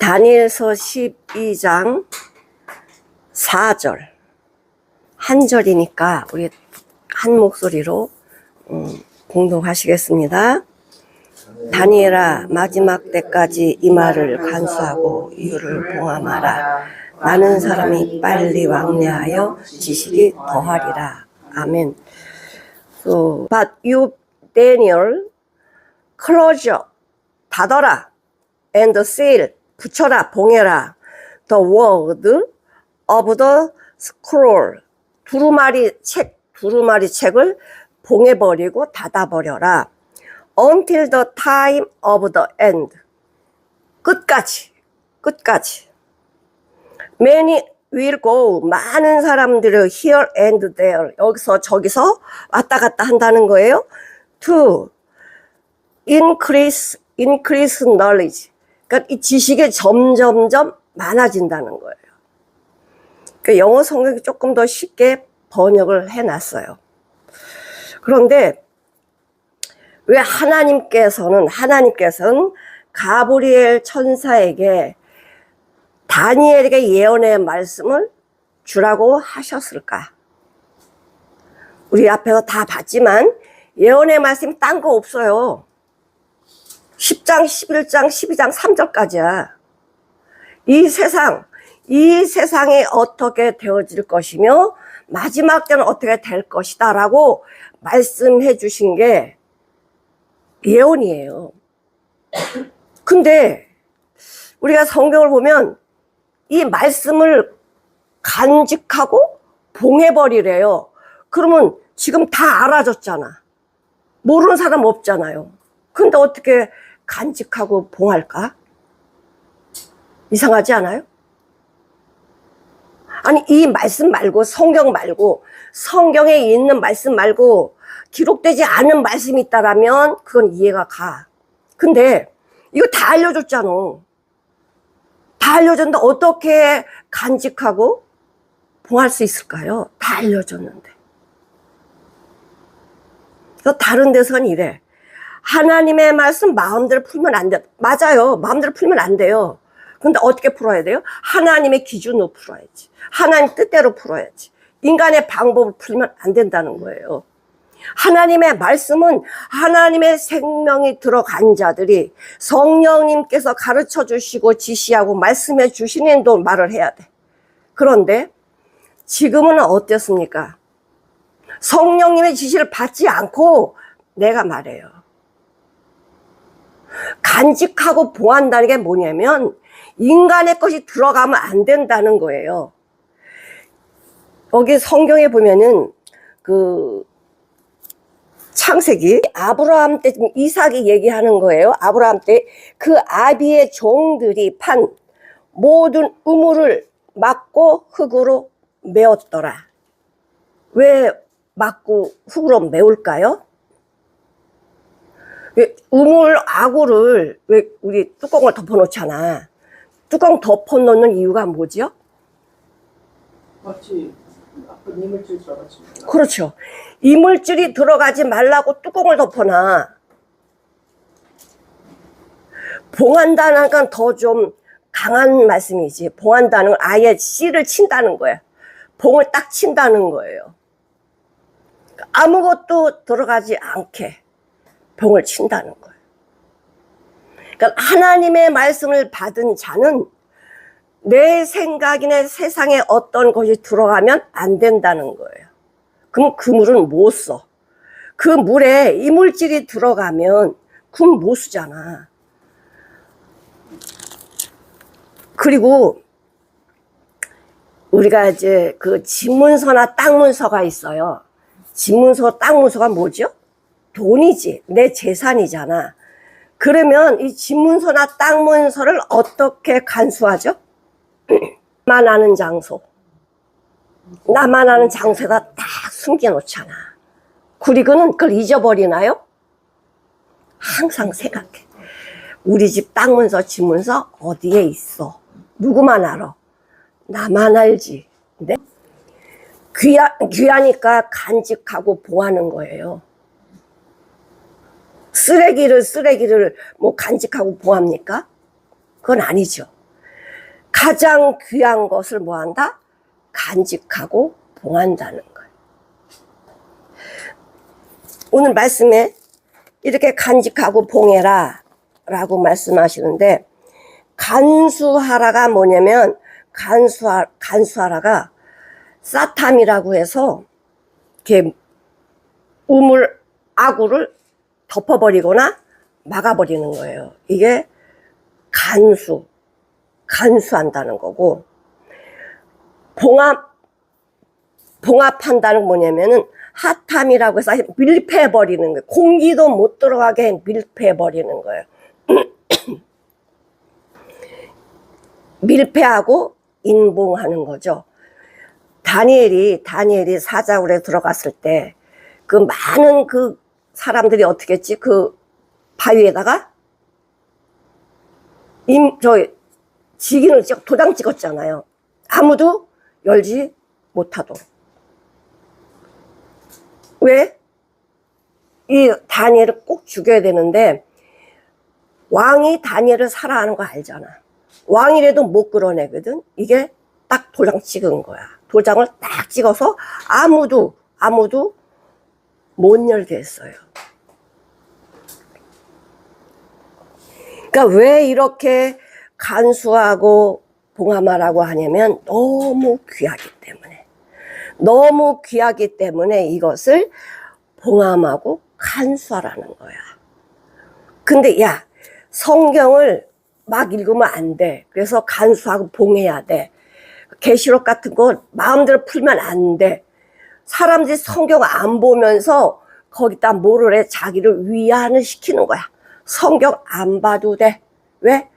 다니엘서 12장 4절 한 절이니까 우리 한 목소리로 공동하시겠습니다. 다니엘아, 마지막 때까지 이 말을 간수하고 이유를 봉함하라. 나는 사람이 빨리 왕래하여 지식이 더하리라. 아멘. So, but you, Daniel, close 닫아라, and seal, 붙여라, 봉해라, the word of the scroll, 두루마리 책을 봉해버리고 닫아버려라. Until the time of the end. 끝까지. Many will go. 많은 사람들을 here and there. 여기서 저기서 왔다 갔다 한다는 거예요. To increase knowledge. 그러니까 이 지식이 점점점 많아진다는 거예요. 그러니까 영어 성경이 조금 더 쉽게 번역을 해놨어요. 그런데 왜 하나님께서는 가브리엘 천사에게 다니엘에게 예언의 말씀을 주라고 하셨을까? 우리 앞에서 다 봤지만 예언의 말씀이 딴 거 없어요. 10장, 11장, 12장, 3절까지야. 이 세상이 어떻게 되어질 것이며 마지막 때는 어떻게 될 것이다 라고 말씀해 주신 게 예언이에요. 근데 우리가 성경을 보면 이 말씀을 간직하고 봉해버리래요. 그러면 지금 다 알아졌잖아. 모르는 사람 없잖아요. 근데 어떻게 간직하고 봉할까? 이상하지 않아요? 아니, 이 말씀 말고, 성경 말고, 성경에 있는 말씀 말고 기록되지 않은 말씀이 있다라면 그건 이해가 가. 근데 이거 다 알려줬잖아. 다 알려줬는데 어떻게 간직하고 봉할 수 있을까요? 다 알려줬는데. 그래서 다른 데서는 이래. 하나님의 말씀 마음대로 풀면 안 돼. 맞아요. 마음대로 풀면 안 돼요. 근데 어떻게 풀어야 돼요? 하나님의 기준으로 풀어야지. 하나님 뜻대로 풀어야지. 인간의 방법을 풀면 안 된다는 거예요. 하나님의 말씀은 하나님의 생명이 들어간 자들이 성령님께서 가르쳐 주시고 지시하고 말씀해 주시는 대로 말을 해야 돼. 그런데 지금은 어땠습니까? 성령님의 지시를 받지 않고 내가 말해요. 간직하고 봉한다는 게 뭐냐면 인간의 것이 들어가면 안 된다는 거예요. 여기 성경에 보면은 그 창세기 아브라함 때 이삭이 얘기하는 거예요. 아브라함 때 그 아비의 종들이 판 모든 우물을 막고 흙으로 메웠더라. 왜 막고 흙으로 메울까요? 우물 아구를 왜 우리 뚜껑을 덮어놓잖아. 뚜껑 덮어놓는 이유가 뭐죠? 마치 이물질 들어가지 말라. 그렇죠. 이물질이 들어가지 말라고 뚜껑을 덮어놔. 봉한다는 건 더 좀 강한 말씀이지. 봉한다는 건 아예 씨를 친다는 거야. 봉을 딱 친다는 거예요. 아무것도 들어가지 않게 봉을 친다는 거예요. 그러니까 하나님의 말씀을 받은 자는 내 생각이나 세상에 어떤 것이 들어가면 안 된다는 거예요. 그럼 그 물은 못 써. 그 물에 이물질이 들어가면 그건 못 쓰잖아. 그리고 우리가 이제 그 집문서나 땅문서가 있어요. 집문서, 땅문서가 뭐죠? 돈이지. 내 재산이잖아. 그러면 이 집문서나 땅문서를 어떻게 간수하죠? 나만 아는 장소. 나만 아는 장소에다 딱 숨겨놓잖아. 그리고는 그걸 잊어버리나요? 항상 생각해. 우리 집 땅문서, 집문서 어디에 있어? 누구만 알아? 나만 알지. 근데 귀하니까 간직하고 봉하는 거예요. 쓰레기를 뭐 간직하고 봉합니까? 그건 아니죠. 가장 귀한 것을 뭐한다? 간직하고 봉한다는 거예요. 오늘 말씀에 이렇게 간직하고 봉해라 라고 말씀하시는데, 간수하라가 뭐냐면, 간수하라가 사탐이라고 해서 이렇게 아구를 덮어버리거나 막아버리는 거예요. 이게 간수한다는 거고, 봉합한다는 건 뭐냐면은 하탐이라고 해서 밀폐해버리는 거예요. 공기도 못 들어가게 밀폐해버리는 거예요. 밀폐하고 인봉하는 거죠. 다니엘이 사자굴에 들어갔을 때 그 많은 그 사람들이 어떻게 했지? 그 바위에다가 도장 찍었잖아요. 아무도 열지 못하도록. 왜? 이 다니엘을 꼭 죽여야 되는데, 왕이 다니엘을 사랑하는 거 알잖아. 왕이라도 못 끌어내거든. 이게 딱 도장 찍은 거야. 도장을 딱 찍어서 아무도 못 열게 했어요. 그러니까 왜 이렇게 간수하고 봉함하라고 하냐면 너무 귀하기 때문에 이것을 봉함하고 간수하라는 거야. 근데 야, 성경을 막 읽으면 안 돼. 그래서 간수하고 봉해야 돼. 계시록 같은 거 마음대로 풀면 안 돼. 사람들이 성경 안 보면서 거기다 뭐를 해? 자기를 위안을 시키는 거야. 성경 안 봐도 돼. 왜?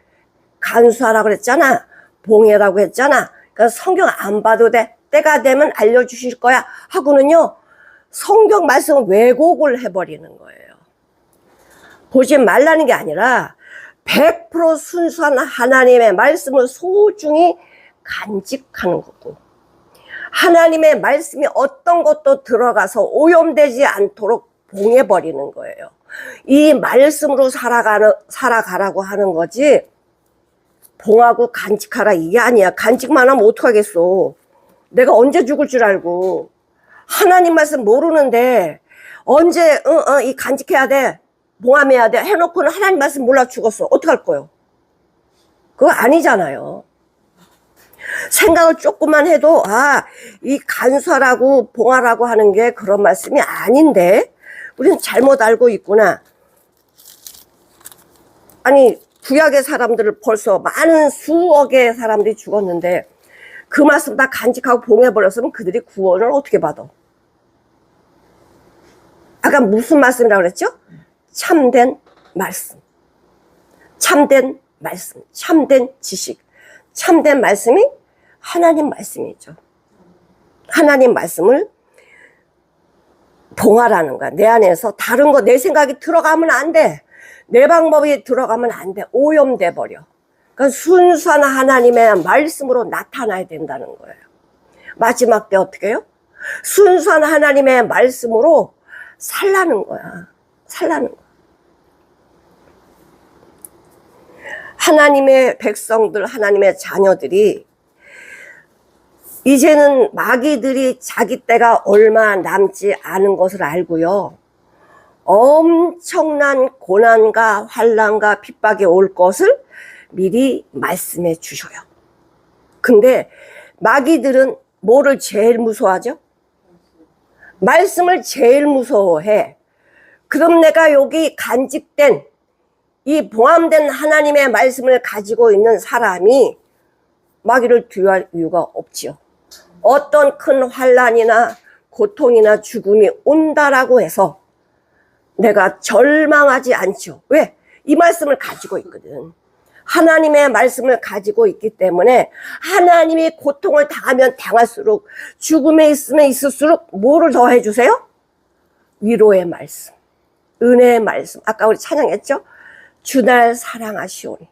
간수하라고 그랬잖아. 봉해라고 했잖아. 그러니까 성경 안 봐도 돼. 때가 되면 알려주실 거야 하고는요, 성경 말씀을 왜곡을 해버리는 거예요. 보지 말라는 게 아니라 100% 순수한 하나님의 말씀을 소중히 간직하는 거고, 하나님의 말씀이 어떤 것도 들어가서 오염되지 않도록 봉해버리는 거예요. 이 말씀으로 살아가라고 하는 거지, 봉하고 간직하라 이게 아니야. 간직만 하면 어떡하겠어. 내가 언제 죽을 줄 알고. 하나님 말씀 모르는데 언제 이 간직해야 돼, 봉함해야 돼 해놓고는 하나님 말씀 몰라 죽었어. 어떡할 거예요? 그거 아니잖아요. 생각을 조금만 해도 이 간수하라고 봉하라고 하는 게 그런 말씀이 아닌데 우리는 잘못 알고 있구나. 아니, 구약의 사람들을 벌써 많은 수억의 사람들이 죽었는데 그 말씀 다 간직하고 봉해버렸으면 그들이 구원을 어떻게 받아? 아까 무슨 말씀이라고 그랬죠? 참된 말씀, 참된 지식, 참된 말씀이 하나님 말씀이죠. 하나님 말씀을 봉하라는 거야. 내 안에서 다른 거, 내 생각이 들어가면 안 돼. 내 방법이 들어가면 안 돼. 오염돼 버려. 그러니까 순수한 하나님의 말씀으로 나타나야 된다는 거예요. 마지막 때 어떻게 해요? 순수한 하나님의 말씀으로 살라는 거야. 하나님의 백성들, 하나님의 자녀들이 이제는 마귀들이 자기 때가 얼마 남지 않은 것을 알고요, 엄청난 고난과 환난과 핍박이 올 것을 미리 말씀해 주셔요. 근데 마귀들은 뭐를 제일 무서워하죠? 말씀을 제일 무서워해. 그럼 내가 여기 간직된 이 봉함된 하나님의 말씀을 가지고 있는 사람이 마귀를 두려워할 이유가 없지요. 어떤 큰 환난이나 고통이나 죽음이 온다라고 해서 내가 절망하지 않죠. 왜? 이 말씀을 가지고 있거든. 하나님의 말씀을 가지고 있기 때문에 하나님이 고통을 당하면 당할수록, 죽음에 있으면 있을수록 뭐를 더 해주세요? 위로의 말씀, 은혜의 말씀. 아까 우리 찬양했죠? 주날 사랑하시오니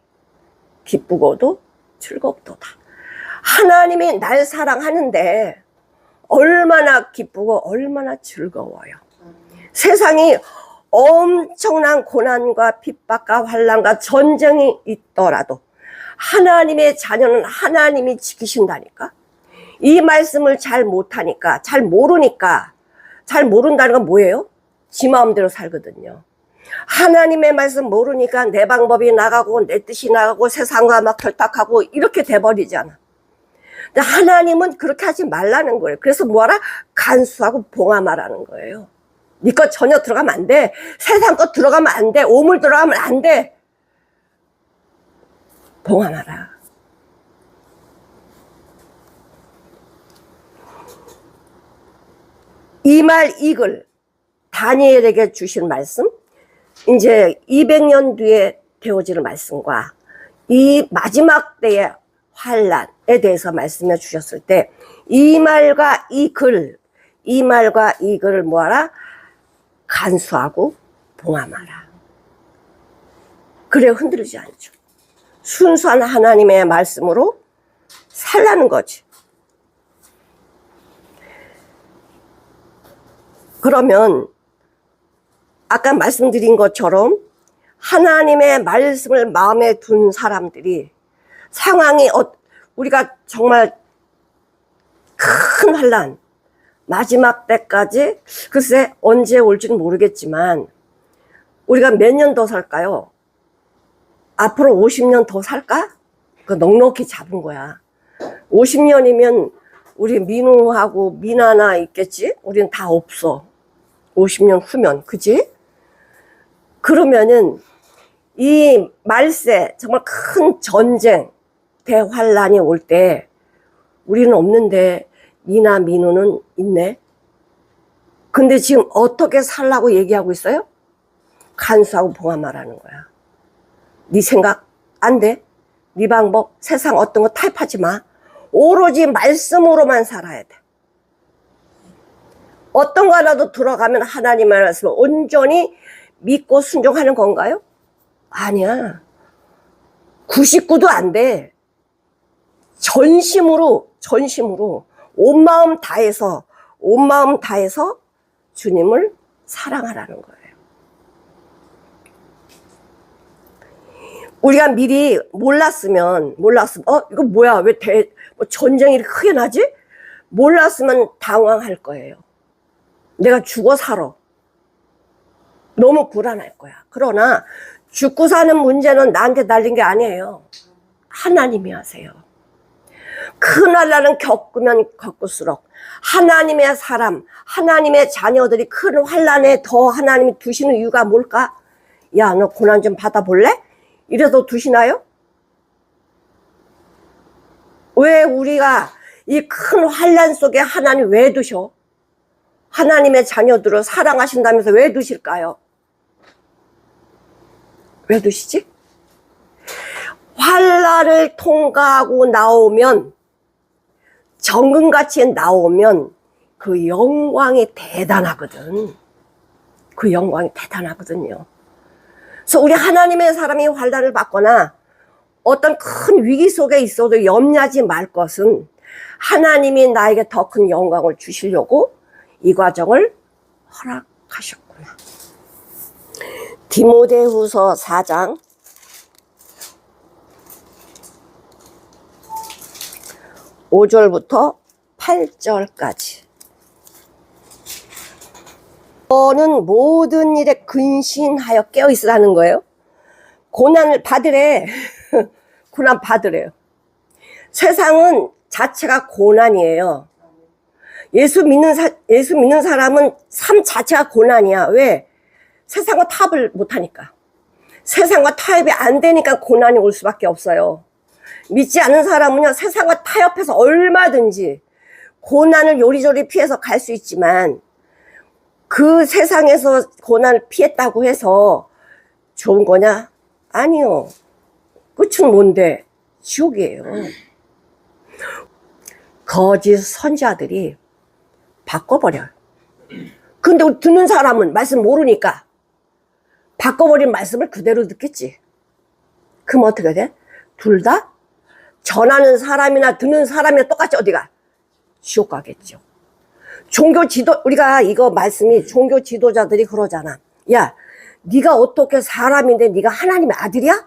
기쁘고도 즐겁도다. 하나님이 날 사랑하는데 얼마나 기쁘고 얼마나 즐거워요. 세상이 엄청난 고난과 핍박과 환난과 전쟁이 있더라도 하나님의 자녀는 하나님이 지키신다니까. 이 말씀을 잘 못하니까, 잘 모르니까, 잘 모른다는 건 뭐예요? 지 마음대로 살거든요. 하나님의 말씀 모르니까 내 방법이 나가고 내 뜻이 나가고 세상과 막 결탁하고 이렇게 돼버리잖아. 근데 하나님은 그렇게 하지 말라는 거예요. 그래서 뭐하라? 간수하고 봉함하라는 거예요. 네 것 전혀 들어가면 안 돼. 세상 것 들어가면 안 돼. 오물 들어가면 안 돼. 봉함하라. 이 말 이글 다니엘에게 주신 말씀, 이제 200년 뒤에 되어질 말씀과 이 마지막 때의 환란에 대해서 말씀해 주셨을 때 이 말과 이 글, 이 말과 이 글을 뭐하라? 간수하고 봉함하라. 그래 흔들리지 않죠. 순수한 하나님의 말씀으로 살라는 거지. 그러면 아까 말씀드린 것처럼 하나님의 말씀을 마음에 둔 사람들이 상황이 우리가 정말 큰 환란 마지막 때까지 글쎄 언제 올지는 모르겠지만 우리가 몇 년 더 살까요? 앞으로 50년 더 살까? 그 넉넉히 잡은 거야. 50년이면 우리 민우하고 미나나 있겠지? 우리는 다 없어. 50년 후면, 그지? 그러면은 이 말세, 정말 큰 전쟁, 대환란이 올 때 우리는 없는데 미나 민우는 있네. 근데 지금 어떻게 살라고 얘기하고 있어요? 간수하고 봉함하라는 거야. 네 생각 안 돼. 네 방법, 세상 어떤 거 타협하지 마. 오로지 말씀으로만 살아야 돼. 어떤 거 하나도 들어가면 하나님의 말씀을 온전히 믿고 순종하는 건가요? 아니야. 99도 안 돼. 전심으로 온 마음 다해서 주님을 사랑하라는 거예요. 우리가 미리 몰랐으면 이거 뭐야, 왜 전쟁이 이렇게 크게 나지? 몰랐으면 당황할 거예요. 내가 죽어 살아. 너무 불안할 거야. 그러나 죽고 사는 문제는 나한테 달린 게 아니에요. 하나님이 하세요. 큰 환난은 겪으면 겪을수록 하나님의 사람, 하나님의 자녀들이 큰 환난에 더 하나님이 두시는 이유가 뭘까? 야, 너 고난 좀 받아볼래? 이래서 두시나요? 왜 우리가 이 큰 환난 속에 하나님 왜 두셔? 하나님의 자녀들을 사랑하신다면서 왜 두실까요? 왜 두시지? 환난을 통과하고 나오면, 정금같이 나오면 그 영광이 대단하거든. 그 영광이 대단하거든요. 그래서 우리 하나님의 사람이 환난을 받거나 어떤 큰 위기 속에 있어도 염려하지 말 것은 하나님이 나에게 더 큰 영광을 주시려고 이 과정을 허락하셨구나. 디모데후서 4장 5절부터 8절까지. 너는 모든 일에 근신하여 깨어있으라는 거예요. 고난을 받으래. 고난 받으래요. 세상은 자체가 고난이에요. 예수 믿는 사람은 삶 자체가 고난이야. 왜? 세상과 타협을 못하니까. 세상과 타협이 안 되니까 고난이 올 수밖에 없어요. 믿지 않는 사람은요, 세상과 타협해서 얼마든지 고난을 요리조리 피해서 갈 수 있지만 그 세상에서 고난을 피했다고 해서 좋은 거냐? 아니요. 끝은 뭔데? 지옥이에요. 거짓 선지자들이 바꿔버려요. 근데 듣는 사람은 말씀 모르니까 바꿔버린 말씀을 그대로 듣겠지. 그럼 어떻게 돼? 둘 다 전하는 사람이나 듣는 사람이나 똑같이 어디가? 지옥 가겠죠. 우리가 이거 말씀이 종교 지도자들이 그러잖아. 야, 네가 어떻게 사람인데 네가 하나님의 아들이야?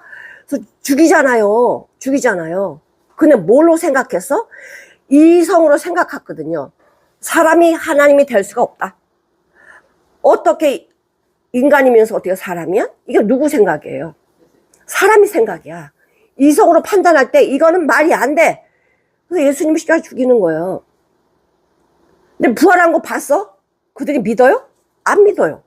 그래서 죽이잖아요. 죽이잖아요. 근데 뭘로 생각했어? 이성으로 생각했거든요. 사람이 하나님이 될 수가 없다. 어떻게 인간이면서 어떻게 사람이야? 이게 누구 생각이에요? 사람이 생각이야. 이성으로 판단할 때 이거는 말이 안 돼. 그래서 예수님을 십자가에 죽이는 거예요. 근데 부활한 거 봤어? 그들이 믿어요? 안 믿어요.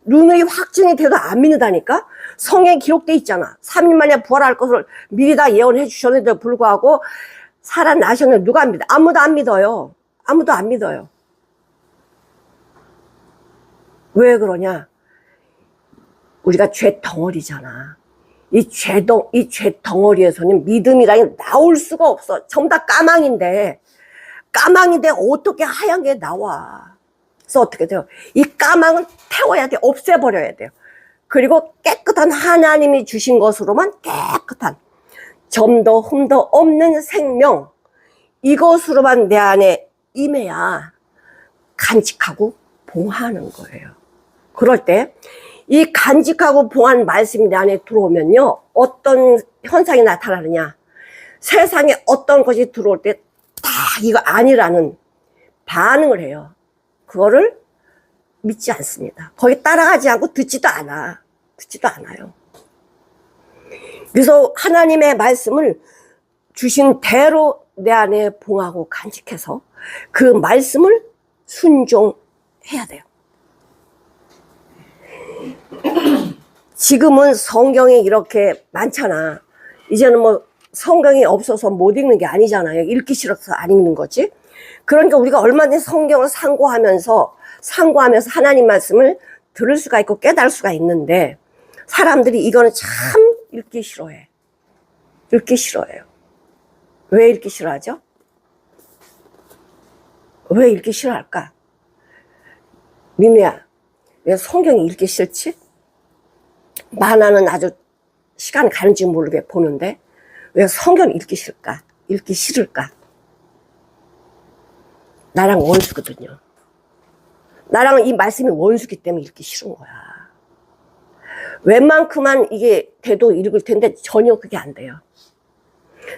눈의 확증이 돼도 안 믿는다니까? 성경에 기록돼 있잖아. 3일 만에 부활할 것을 미리 다 예언해 주셨는데도 불구하고 살아나셨는데 누가 안 믿어? 아무도 안 믿어요. 아무도 안 믿어요. 왜 그러냐? 우리가 죄 덩어리잖아. 이 죄 덩어리에서는 믿음이라는 게 나올 수가 없어. 전부 다 까망인데 어떻게 하얀 게 나와? 그래서 어떻게 돼요? 이 까망은 태워야 돼. 없애버려야 돼요. 그리고 깨끗한 하나님이 주신 것으로만 깨끗한 점도 흠도 없는 생명, 이것으로만 내 안에 임해야 간직하고 봉하는 거예요. 그럴 때 이 간직하고 봉한 말씀이 내 안에 들어오면요, 어떤 현상이 나타나느냐, 세상에 어떤 것이 들어올 때 다 이거 아니라는 반응을 해요. 그거를 믿지 않습니다. 거기 따라가지 않고 듣지도 않아요. 그래서 하나님의 말씀을 주신 대로 내 안에 봉하고 간직해서 그 말씀을 순종해야 돼요. 지금은 성경이 이렇게 많잖아. 이제는 뭐 성경이 없어서 못 읽는 게 아니잖아요. 읽기 싫어서 안 읽는 거지. 그러니까 우리가 얼마든지 성경을 상고하면서 하나님 말씀을 들을 수가 있고 깨달을 수가 있는데, 사람들이 이거는 참 읽기 싫어해. 읽기 싫어해요. 왜 읽기 싫어하죠? 왜 읽기 싫어할까? 민우야, 왜 성경이 읽기 싫지? 만화는 아주 시간 가는지 모르게 보는데 왜 성경을 읽기 싫을까? 읽기 싫을까? 나랑 원수거든요. 나랑 이 말씀이 원수기 때문에 읽기 싫은 거야. 웬만큼만 이게 돼도 읽을 텐데 전혀 그게 안 돼요.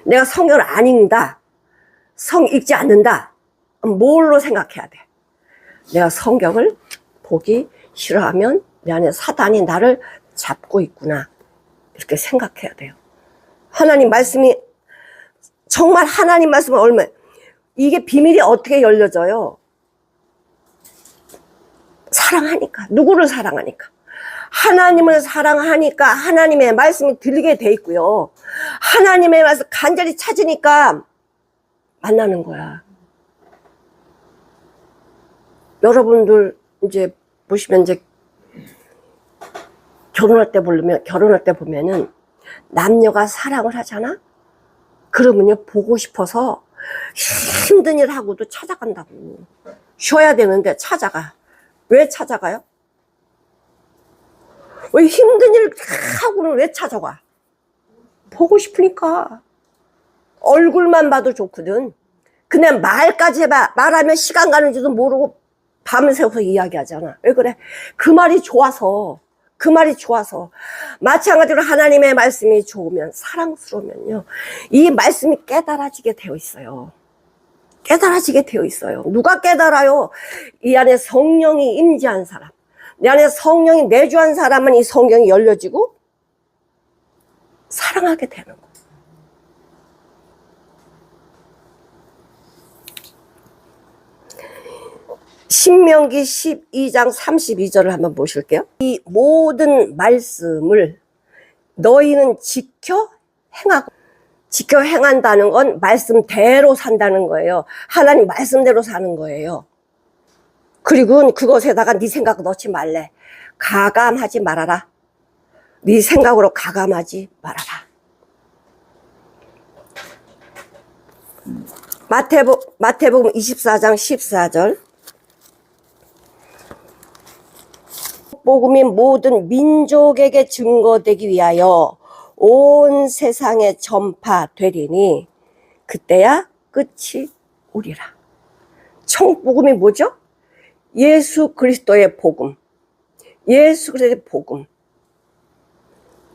내가 성경을 안 읽는다, 읽지 않는다, 뭘로 생각해야 돼? 내가 성경을 보기 싫어하면 내 안에 사단이 나를 잡고 있구나, 이렇게 생각해야 돼요. 하나님 말씀이, 정말 하나님 말씀은 얼마나, 이게 비밀이 어떻게 열려져요? 사랑하니까. 누구를 사랑하니까? 하나님을 사랑하니까 하나님의 말씀이 들리게 돼 있고요. 하나님의 말씀 간절히 찾으니까 만나는 거야. 여러분들 이제 보시면 이제 결혼할 때 보면은 남녀가 사랑을 하잖아? 그러면요, 보고 싶어서 힘든 일 하고도 찾아간다고. 쉬어야 되는데 찾아가. 왜 찾아가요? 왜 힘든 일 하고는 왜 찾아가? 보고 싶으니까. 얼굴만 봐도 좋거든. 그냥 말까지 해봐. 말하면 시간 가는지도 모르고 밤을 새워서 이야기하잖아. 왜 그래? 그 말이 좋아서. 마찬가지로 하나님의 말씀이 좋으면, 사랑스러우면요, 이 말씀이 깨달아지게 되어 있어요. 누가 깨달아요? 이 안에 성령이 임재한 사람, 내 안에 성령이 내주한 사람은 이 성경이 열려지고 사랑하게 되는 거예요. 신명기 12장 32절을 한번 보실게요. 이 모든 말씀을 너희는 지켜 행한다는 건 말씀대로 산다는 거예요. 하나님 말씀대로 사는 거예요. 그리고 그것에다가 네 생각 넣지 말래. 가감하지 말아라. 네 생각으로 가감하지 말아라. 마태복음 24장 14절. 복음이 모든 민족에게 증거되기 위하여 온 세상에 전파되리니 그때야 끝이 오리라. 천국복음이 뭐죠? 예수 그리스도의 복음.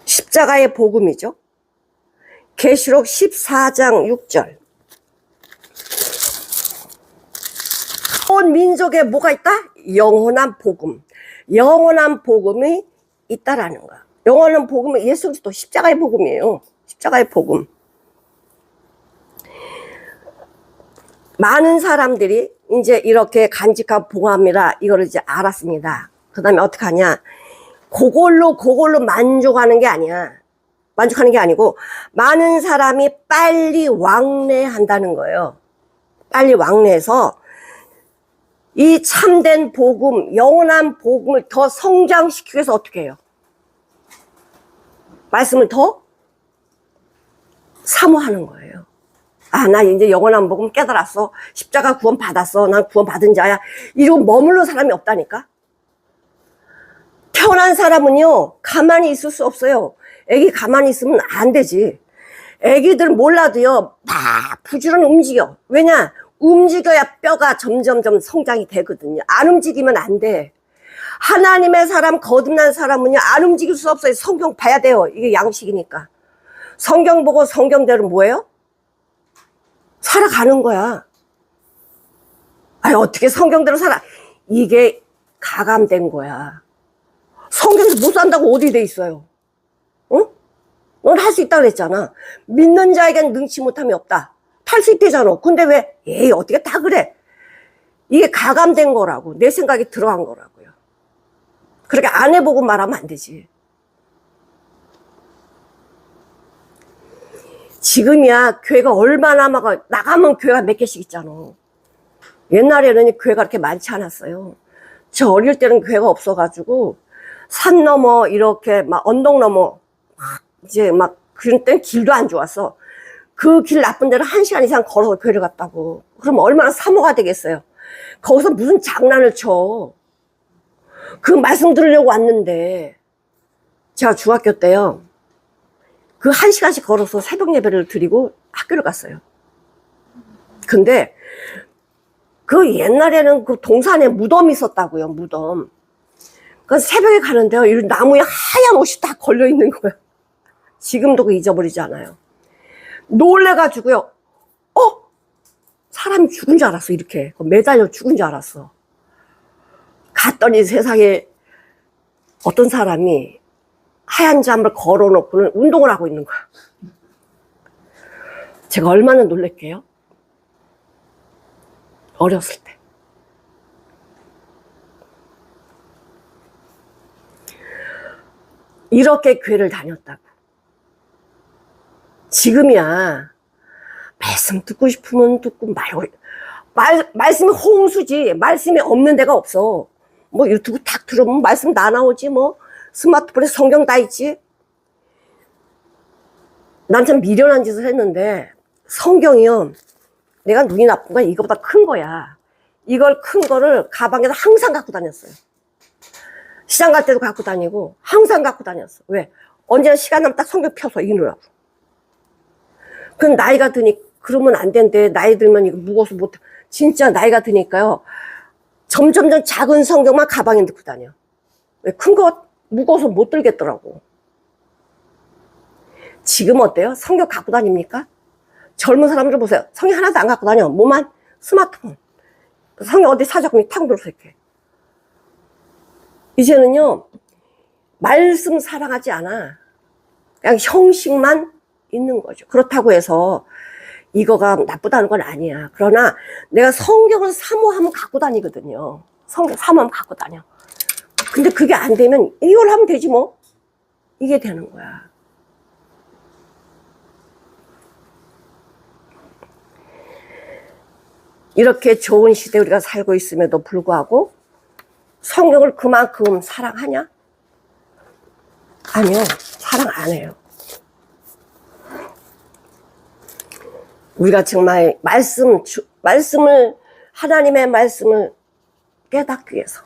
십자가의 복음이죠. 계시록 14장 6절. 온 민족에 뭐가 있다? 영원한 복음. 영원한 복음이 있다라는 거야. 영원한 복음은 예수 그리스도 십자가의 복음이에요. 십자가의 복음. 많은 사람들이 이제 이렇게 간직한 복음이라 이거를 이제 알았습니다. 그 다음에 어떻게 하냐? 그걸로 만족하는 게 아니야. 만족하는 게 아니고 많은 사람이 빨리 왕래한다는 거예요. 빨리 왕래해서 이 참된 복음, 영원한 복음을 더 성장시키기 위해서 어떻게 해요? 말씀을 더 사모하는 거예요. 아, 나 이제 영원한 복음 깨달았어. 십자가 구원 받았어. 난 구원 받은 자야. 이러고 머무르는 사람이 없다니까? 태어난 사람은요, 가만히 있을 수 없어요. 애기 가만히 있으면 안 되지. 애기들 몰라도요, 막 부지런히 움직여. 왜냐? 움직여야 뼈가 점점점 성장이 되거든요. 안 움직이면 안 돼. 하나님의 사람, 거듭난 사람은요, 안 움직일 수 없어요. 성경 봐야 돼요. 이게 양식이니까. 성경 보고 성경대로 뭐예요? 살아가는 거야. 아니, 어떻게 성경대로 살아? 이게 가감된 거야. 성경에서 못 산다고 어디 돼 있어요? 응? 넌 할 수 있다고 그랬잖아. 믿는 자에겐 능치 못함이 없다. 탈 수 있대잖아. 근데 왜? 에이, 어떻게 다 그래? 이게 가감된 거라고. 내 생각이 들어간 거라고요. 그렇게 안 해보고 말하면 안 되지. 지금이야 교회가 얼마나 막 나가면 교회가 몇 개씩 있잖아. 옛날에는 교회가 그렇게 많지 않았어요. 저 어릴 때는 교회가 없어가지고 산 넘어 이렇게 막 언덕 넘어 막 이제 막 그런 때는 길도 안 좋았어. 그 길 나쁜 데는 1시간 이상 걸어서 교회를 갔다고. 그럼 얼마나 사모가 되겠어요. 거기서 무슨 장난을 쳐. 그 말씀 들으려고 왔는데 제가 중학교 때요. 그 1시간씩 걸어서 새벽 예배를 드리고 학교를 갔어요. 근데 그 옛날에는 그 동산에 무덤이 있었다고요. 무덤. 그 새벽에 가는데요. 이 나무에 하얀 옷이 딱 걸려 있는 거야. 지금도 그 잊어버리지 않아요. 놀래가지고요. 사람이 죽은 줄 알았어. 이렇게 매달려 죽은 줄 알았어. 갔더니 세상에 어떤 사람이 하얀 잠을 걸어놓고는 운동을 하고 있는 거야. 제가 얼마나 놀랄게요. 어렸을 때. 이렇게 교회를 다녔다고. 지금이야 말씀 듣고 싶으면 듣고 말고 말씀이 홍수지. 말씀이 없는 데가 없어. 뭐 유튜브 탁 들으면 말씀 다 나오지. 뭐 스마트폰에 성경 다 있지. 난 참 미련한 짓을 했는데 성경이요, 내가 눈이 나쁜 거야. 이거보다 큰 거야. 이걸 큰 거를 가방에다 항상 갖고 다녔어요. 시장 갈 때도 갖고 다니고 항상 갖고 다녔어. 왜? 언제나 시간 나면 딱 성경 펴서 읽느라고. 그럼 나이가 드니 그러면 안 된대. 나이 들면 이거 무거워서 못해. 진짜 나이가 드니까요, 점점점 작은 성경만 가방에 넣고 다녀. 왜? 큰 거 무거워서 못 들겠더라고. 지금 어때요? 성경 갖고 다닙니까? 젊은 사람들 보세요. 성경 하나도 안 갖고 다녀. 뭐만? 스마트폰. 성경 어디 사적으로 탁 들어서 이렇게. 이제는요, 말씀 사랑하지 않아. 그냥 형식만 있는 거죠. 그렇다고 해서 이거가 나쁘다는 건 아니야. 그러나 내가 성경을 사모하면 갖고 다니거든요. 성경 사모하면 갖고 다녀. 근데 그게 안 되면 이걸 하면 되지 뭐. 이게 되는 거야. 이렇게 좋은 시대에 우리가 살고 있음에도 불구하고 성경을 그만큼 사랑하냐? 아니요. 사랑 안 해요. 우리가 정말 하나님의 말씀을 깨닫기 위해서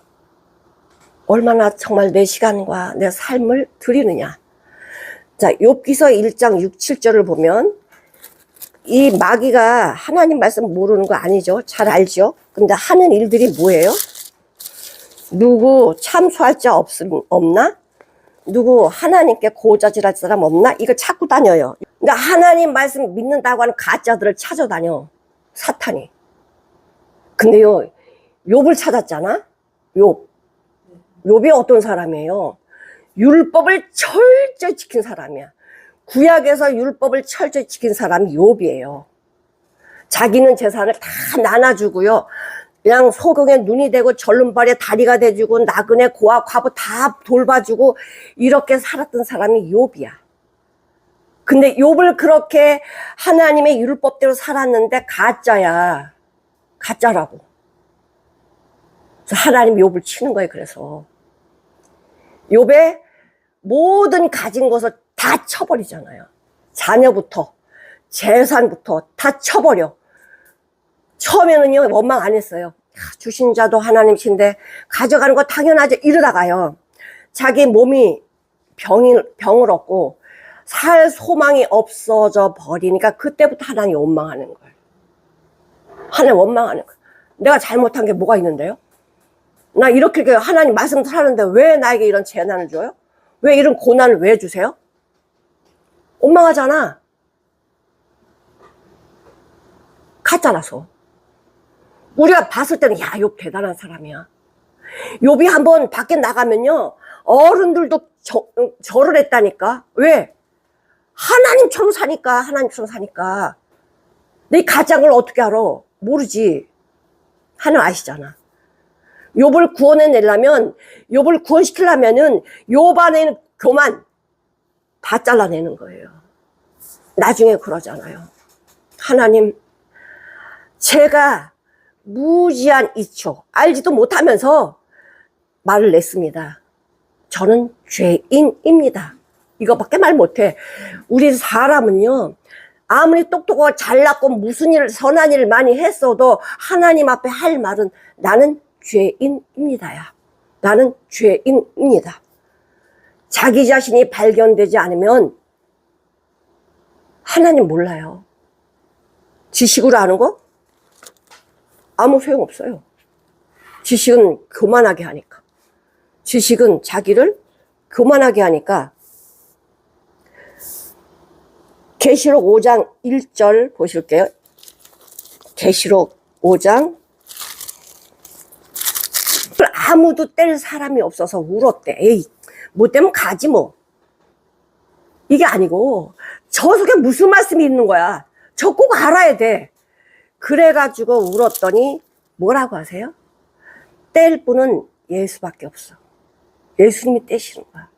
얼마나 정말 내 시간과 내 삶을 드리느냐. 자, 욥기서 1장 6, 7절을 보면 이 마귀가 하나님 말씀 모르는 거 아니죠. 잘 알죠. 근데 하는 일들이 뭐예요? 누구 참소할 자 없나? 누구 하나님께 고자질할 사람 없나? 이거 찾고 다녀요. 근데 하나님 말씀 믿는다고 하는 가짜들을 찾아다녀, 사탄이. 근데요, 욥을 찾았잖아? 욥이 어떤 사람이에요? 율법을 철저히 지킨 사람이야. 구약에서 율법을 철저히 지킨 사람이 욥이에요. 자기는 재산을 다 나눠주고요. 그냥 소경에 눈이 되고 절름발에 다리가 돼주고 나그네 고아 과부 다 돌봐주고 이렇게 살았던 사람이 욥이야. 근데 욥을 그렇게 하나님의 율법대로 살았는데 가짜야. 가짜라고. 그래서 하나님이 욥을 치는 거예요. 그래서 욥의 모든 가진 것을 다 쳐버리잖아요. 자녀부터 재산부터 다 쳐버려. 처음에는요 원망 안 했어요. 주신 자도 하나님이신데 가져가는 거 당연하죠. 이러다가요 자기 몸이 병을 얻고 살 소망이 없어져 버리니까 그때부터 하나님 원망하는 거예요. 하나님 원망하는 거예요. 내가 잘못한 게 뭐가 있는데요? 나 이렇게 하나님 말씀 하는데 왜 나에게 이런 재난을 줘요? 왜 이런 고난을 왜 주세요? 원망하잖아. 가짜라서. 우리가 봤을 때는 야, 욥 대단한 사람이야. 욥이 한번 밖에 나가면요 어른들도 절을 했다니까. 왜? 하나님처럼 사니까. 내 가짜인 걸 어떻게 알아? 모르지. 하나님 아시잖아. 욥을 구원해내려면, 욥을 구원시키려면은 욥 안에는 교만 다 잘라내는 거예요. 나중에 그러잖아요. 하나님, 제가 무지한 이초, 알지도 못하면서 말을 냈습니다. 저는 죄인입니다. 이거밖에 말 못해. 우리 사람은요, 아무리 똑똑하고 잘났고 무슨 일, 선한 일을 많이 했어도 하나님 앞에 할 말은 나는 죄인입니다야. 나는 죄인입니다. 자기 자신이 발견되지 않으면 하나님 몰라요. 지식으로 아는 거? 아무 소용없어요. 지식은 교만하게 하니까. 지식은 자기를 교만하게 하니까. 계시록 5장 1절 보실게요. 계시록 5장. 아무도 뗄 사람이 없어서 울었대. 에이, 뭐 때문에 가지 뭐. 이게 아니고 저 속에 무슨 말씀이 있는 거야. 저 꼭 알아야 돼. 그래가지고 울었더니 뭐라고 하세요? 뗄 분은 예수밖에 없어. 예수님이 떼시는 거야.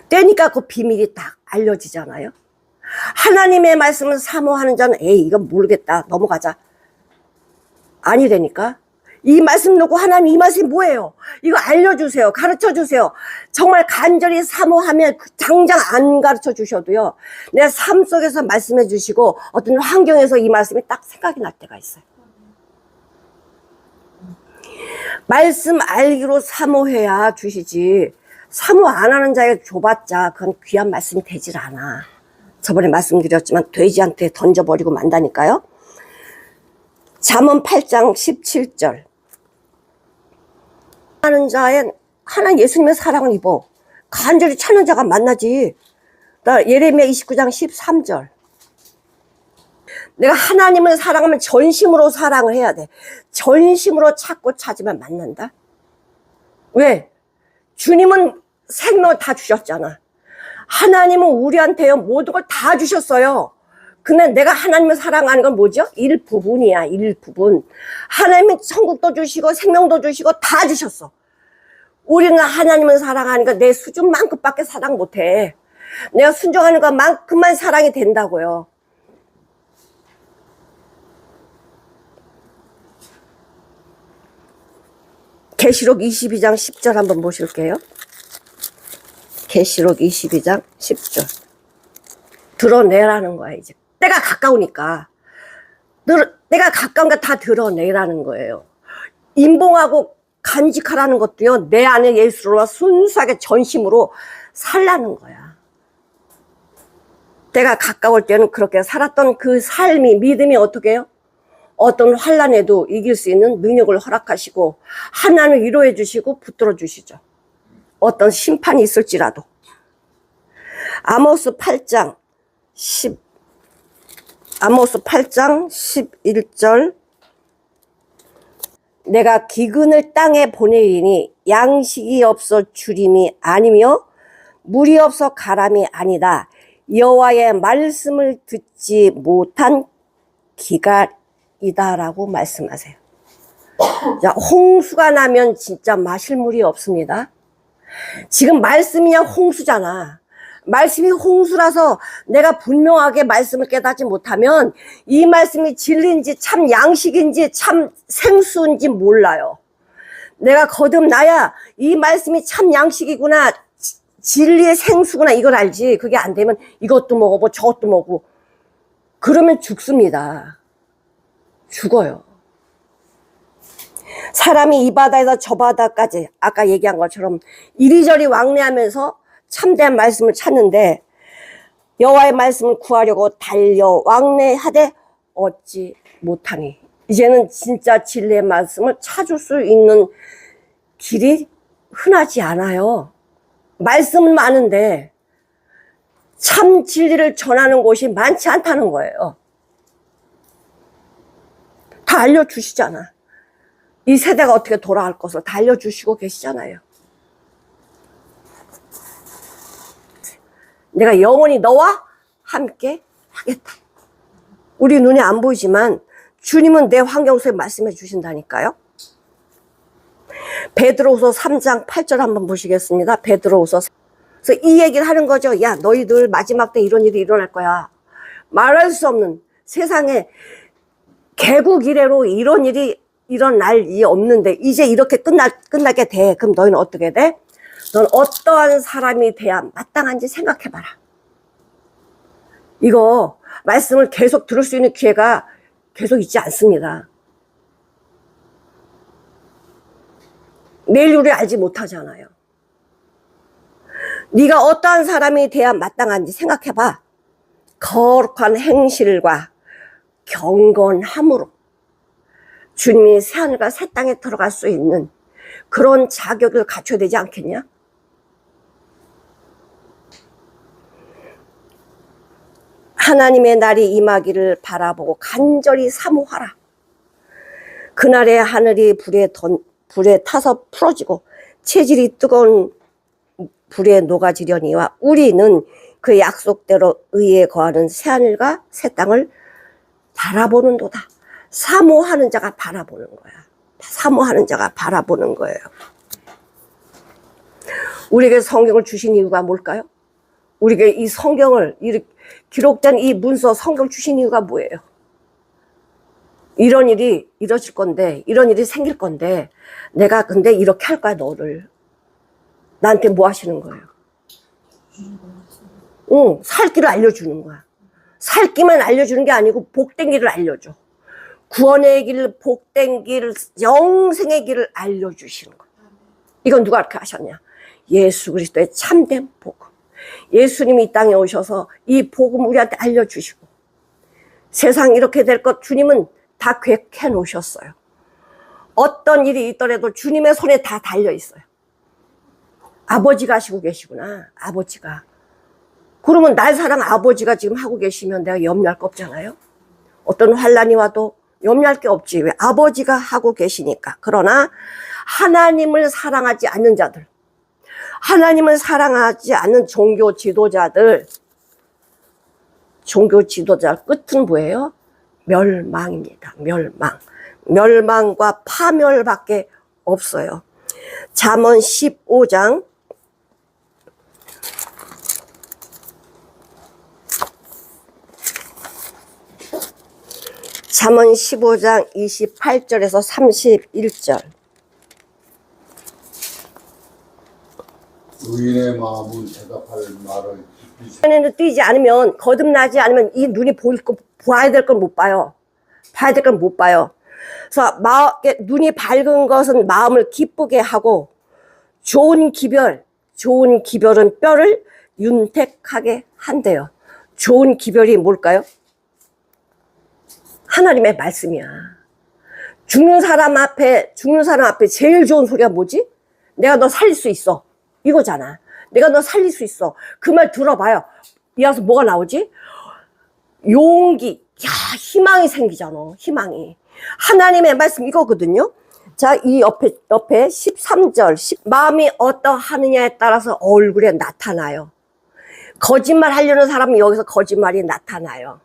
떼니까 그 비밀이 딱 알려지잖아요. 하나님의 말씀을 사모하는 자는 에이 이건 모르겠다 넘어가자. 아니라니까. 이 말씀 놓고 하나님 이 말씀이 뭐예요? 이거 알려주세요. 가르쳐주세요. 정말 간절히 사모하면 당장 안 가르쳐 주셔도요. 내 삶 속에서 말씀해 주시고 어떤 환경에서 이 말씀이 딱 생각이 날 때가 있어요. 말씀 알기로 사모해야 주시지. 사모 안 하는 자에게 줘봤자 그건 귀한 말씀이 되질 않아. 저번에 말씀드렸지만 돼지한테 던져버리고 만다니까요. 잠언 8장 17절. 하는 자의 하나님 예수님의 사랑을 입어. 간절히 찾는 자가 만나지. 예레미야 29장 13절. 내가 하나님을 사랑하면 전심으로 사랑을 해야 돼. 전심으로 찾고 찾으면 만난다. 왜? 주님은 생명 다 주셨잖아. 하나님은 우리한테요 모든 걸 다 주셨어요. 근데 내가 하나님을 사랑하는 건 뭐죠? 일부분이야. 일부분. 하나님은 천국도 주시고 생명도 주시고 다 주셨어. 우리는 하나님을 사랑하니까 내 수준만큼밖에 사랑 못해. 내가 순종하는 것만큼만 사랑이 된다고요. 계시록 22장 10절 한번 보실게요. 계시록 22장 10절. 드러내라는 거야 이제. 때가 가까우니까. 때가 가까우니까 다 드러내라는 거예요. 인봉하고 간직하라는 것도요. 내 안에 예수로 순수하게 전심으로 살라는 거야. 때가 가까울 때는 그렇게 살았던 그 삶이 믿음이 어떻게 해요? 어떤 환난에도 이길 수 있는 능력을 허락하시고 하나님을 위로해 주시고 붙들어 주시죠. 어떤 심판이 있을지라도. 아모스 8장 아모스 8장 11절. 내가 기근을 땅에 보내리니 양식이 없어 주림이 아니며 물이 없어 가람이 아니다. 여호와의 말씀을 듣지 못한 기갈이다라고 말씀하세요. 자, 홍수가 나면 진짜 마실 물이 없습니다. 지금 말씀이 그냥 홍수잖아. 말씀이 홍수라서 내가 분명하게 말씀을 깨닫지 못하면 이 말씀이 진리인지 참 양식인지 참 생수인지 몰라요. 내가 거듭나야 이 말씀이 참 양식이구나, 진리의 생수구나, 이걸 알지. 그게 안 되면 이것도 먹어보고 저것도 먹고 그러면 죽습니다. 죽어요. 사람이 이 바다에서 저 바다까지 아까 얘기한 것처럼 이리저리 왕래하면서 참된 말씀을 찾는데 여호와의 말씀을 구하려고 달려 왕래하되 얻지 못하니, 이제는 진짜 진리의 말씀을 찾을 수 있는 길이 흔하지 않아요. 말씀은 많은데 참 진리를 전하는 곳이 많지 않다는 거예요. 다 알려주시잖아. 이 세대가 어떻게 돌아갈 것을 다 알려주시고 계시잖아요. 내가 영원히 너와 함께 하겠다. 우리 눈에 안 보이지만 주님은 내 환경 속에 말씀해 주신다니까요. 베드로후서 3장 8절 한번 보시겠습니다. 베드로후서. 그래서 이 얘기를 하는 거죠. 야, 너희들 마지막 때 이런 일이 일어날 거야. 말할 수 없는, 세상에 개국 이래로 이런 일이 일어날 일이 없는데 이제 이렇게 끝나게 돼. 그럼 너희는 어떻게 돼? 넌 어떠한 사람이 돼야 마땅한지 생각해봐라. 이거 말씀을 계속 들을 수 있는 기회가 계속 있지 않습니다. 내일 우리 알지 못하잖아요. 네가 어떠한 사람이 돼야 마땅한지 생각해봐. 거룩한 행실과 경건함으로 주님이 새하늘과 새 땅에 들어갈 수 있는 그런 자격을 갖춰야 되지 않겠냐? 하나님의 날이 임하기를 바라보고 간절히 사모하라. 그날에 하늘이 불에 타서 풀어지고 체질이 뜨거운 불에 녹아지려니와 우리는 그 약속대로 의에 거하는 새하늘과 새 땅을 바라보는도다. 사모하는 자가 바라보는 거야. 사모하는 자가 바라보는 거예요. 우리에게 성경을 주신 이유가 뭘까요? 우리에게 이 성경을, 기록된 이 문서 성경을 주신 이유가 뭐예요? 이런 일이 이뤄질 건데, 이런 일이 생길 건데 내가 근데 이렇게 할 거야. 너를 나한테 뭐 하시는 거예요? 살 길을 알려주는 거야. 살 길만 알려주는 게 아니고 복된 길을 알려줘. 구원의 길, 복된 길, 영생의 길을 알려주시는 거야. 이건 누가 그렇게 하셨냐? 예수 그리스도의 참된 복음. 예수님이 이 땅에 오셔서 이 복음 우리한테 알려주시고 세상 이렇게 될 것 주님은 다 계획해 놓으셨어요. 어떤 일이 있더라도 주님의 손에 다 달려 있어요. 아버지가 하시고 계시구나. 아버지가. 그러면 날 사랑 아버지가 지금 하고 계시면 내가 염려할 거 없잖아요. 어떤 환난이 와도 염려할 게 없지. 왜? 아버지가 하고 계시니까. 그러나 하나님을 사랑하지 않는 자들, 하나님을 사랑하지 않는 종교 지도자들 끝은 뭐예요? 멸망입니다. 멸망. 멸망과 파멸밖에 없어요. 잠언 15장 28절에서 31절. 의인의 마음은 대답할 말을 깊이 눈에는 띄지 않으면, 거듭나지 않으면 이 눈이 봐야 될 걸 못 봐요. 봐야 될 걸 못 봐요. 그래서 눈이 밝은 것은 마음을 기쁘게 하고 좋은 기별은 뼈를 윤택하게 한대요. 좋은 기별이 뭘까요? 하나님의 말씀이야. 죽는 사람 앞에 제일 좋은 소리가 뭐지? 내가 너 살릴 수 있어. 이거잖아. 내가 너 살릴 수 있어. 그 말 들어봐요. 이어서 뭐가 나오지? 용기, 야, 희망이 생기잖아. 희망이. 하나님의 말씀 이거거든요. 자, 이 옆에 13절. 마음이 어떠하느냐에 따라서 얼굴에 나타나요. 거짓말 하려는 사람은 여기서 거짓말이 나타나요.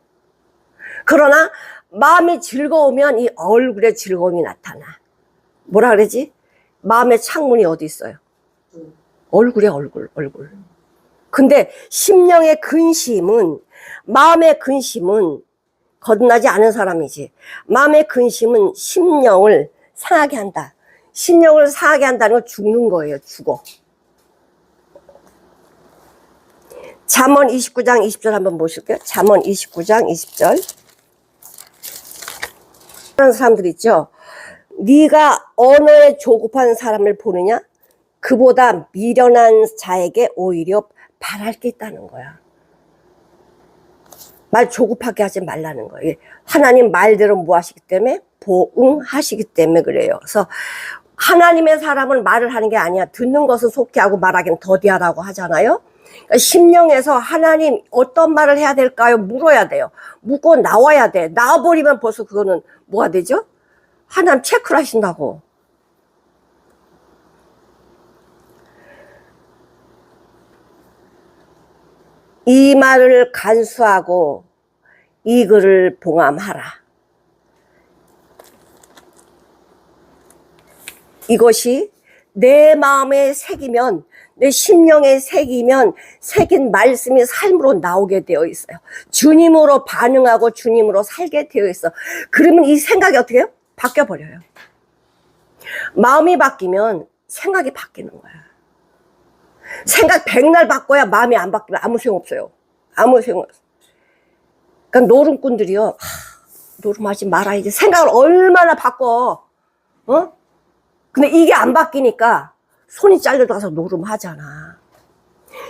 그러나 마음이 즐거우면 이 얼굴에 즐거움이 나타나. 뭐라 그러지? 마음의 창문이 어디 있어요? 얼굴에 얼굴. 근데 심령의 근심은, 마음의 근심은 거듭나지 않은 사람이지. 마음의 근심은 심령을 상하게 한다. 심령을 상하게 한다는 건 죽는 거예요. 죽어. 잠언 29장 20절 한번 보실게요. 잠언 29장 20절. 그런 사람들 있죠. 네가 언어에 조급한 사람을 보느냐? 그보다 미련한 자에게 오히려 바랄 게 있다는 거야. 말 조급하게 하지 말라는 거예요. 하나님 말대로 뭐 하시기 때문에? 보응하시기 때문에 그래요. 그래서 하나님의 사람은 말을 하는 게 아니야. 듣는 것은 속히 하고 말하기는 더디하라고 하잖아요. 그러니까 심령에서 하나님 어떤 말을 해야 될까요? 물어야 돼요. 묻고 나와야 돼. 나와버리면 벌써 그거는 뭐가 되죠? 하나님 체크를 하신다고. 이 말을 간수하고 이 글을 봉함하라. 이것이 내 마음에 새기면, 내 심령에 새기면 새긴 말씀이 삶으로 나오게 되어 있어요. 주님으로 반응하고 주님으로 살게 되어 있어. 그러면 이 생각이 어떻게 해요? 바뀌어버려요. 마음이 바뀌면 생각이 바뀌는 거야. 생각 백날 바꿔야 마음이 안 바뀌면 아무 소용없어요. 아무 소용없어요. 그러니까 노름꾼들이요. 노름하지 말아야지. 생각을 얼마나 바꿔. 근데 이게 안 바뀌니까 손이 잘려들어가서 노름하잖아.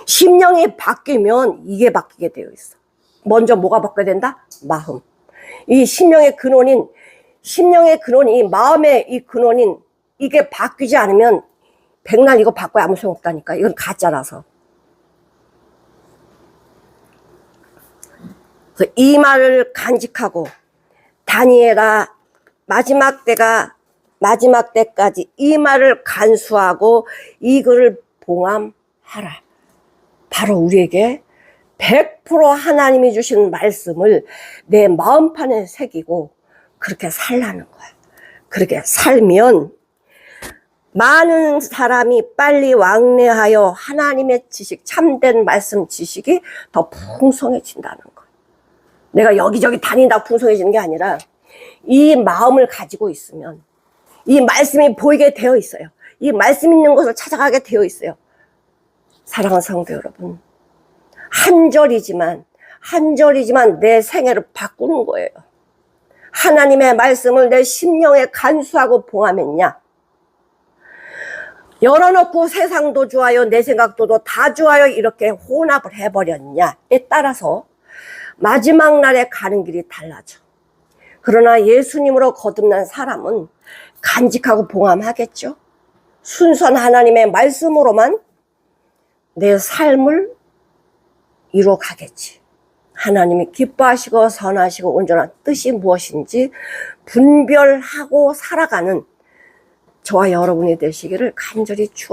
심령이 바뀌면 이게 바뀌게 되어 있어. 먼저 뭐가 바뀌어야 된다? 마음. 이 심령의 근원인, 이 마음의 이 근원인 이게 바뀌지 않으면 백날 이거 바꿔야 아무 소용없다니까. 이건 가짜라서. 그래서 이 말을 간직하고 다니엘아 마지막 때까지 이 말을 간수하고 이 글을 봉함하라. 바로 우리에게 100% 하나님이 주신 말씀을 내 마음판에 새기고 그렇게 살라는 거야. 그렇게 살면 많은 사람이 빨리 왕래하여 하나님의 지식, 참된 말씀 지식이 더 풍성해진다는 거야. 내가 여기저기 다닌다고 풍성해지는 게 아니라 이 마음을 가지고 있으면 이 말씀이 보이게 되어 있어요. 이 말씀 있는 곳을 찾아가게 되어 있어요. 사랑하는 성도 여러분, 한 절이지만 내 생애를 바꾸는 거예요. 하나님의 말씀을 내 심령에 간수하고 봉하면야, 열어놓고 세상도 좋아요, 내 생각도 다 좋아요, 이렇게 혼합을 해버렸냐에 따라서 마지막 날에 가는 길이 달라져. 그러나 예수님으로 거듭난 사람은 간직하고 봉함하겠죠. 순수한 하나님의 말씀으로만 내 삶을 이뤄가겠지. 하나님이 기뻐하시고 선하시고 온전한 뜻이 무엇인지 분별하고 살아가는 저와 여러분이 되시기를 간절히 축원합니다.